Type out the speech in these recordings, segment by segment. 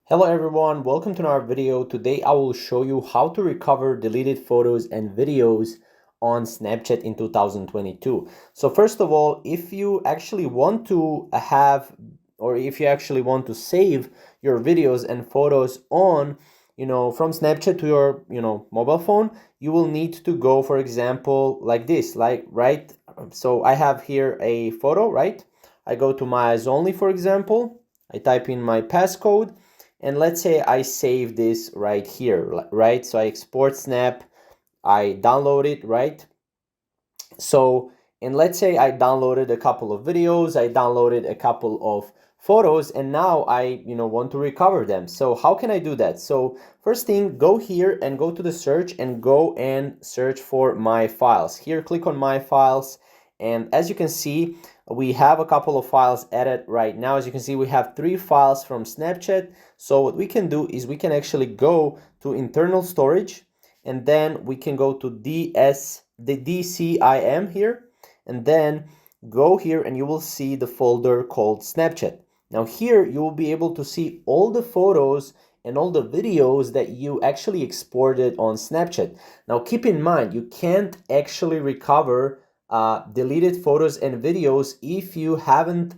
Hello everyone, welcome to our video. Today I will show you how to recover deleted photos and videos on Snapchat in 2022. So first of all, if you actually want to if you actually want to save your videos and photos on, from Snapchat to your, mobile phone, you will need to go, for example, like this, right? So I have here a photo, right? I go to my eyes only, for example. I type in my passcode. And let's say I save this right here, right? So I export Snap, I download it, right? So, and let's say I downloaded a couple of videos, I downloaded a couple of photos, and now I, want to recover them. So how can I do that? So first thing, go here and go to the search and go and search for my files. Here, click on my files. And as you can see, we have a couple of files added right now. As you can see, we have 3 files from Snapchat. So what we can do is we can actually go to internal storage, and then we can go to the DCIM here, and then go here and you will see the folder called Snapchat. Now here you will be able to see all the photos and all the videos that you actually exported on Snapchat. Now keep in mind, you can't actually recover deleted photos and videos if you haven't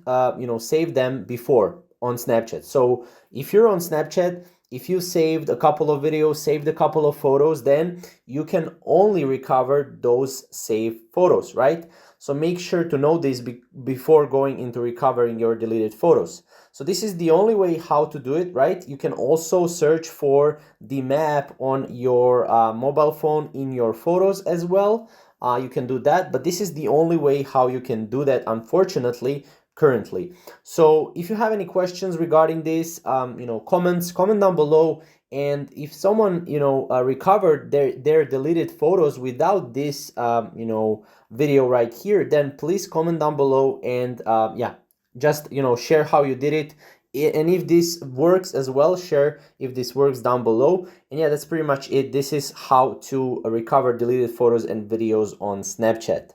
saved them before on Snapchat. So if you're on Snapchat, if you saved a couple of videos, saved a couple of photos, then you can only recover those saved photos, right? So make sure to know this before going into recovering your deleted photos. So this is the only way how to do it, right? You can also search for the map on your mobile phone in your photos as well. You can do that, but this is the only way how you can do that, unfortunately, currently. So if you have any questions regarding this, comment down below. And if someone recovered their deleted photos without this video right here, then please comment down below and yeah, just share how you did it. And if this works as well, share if this works down below. And yeah, that's pretty much it. This is how to recover deleted photos and videos on Snapchat.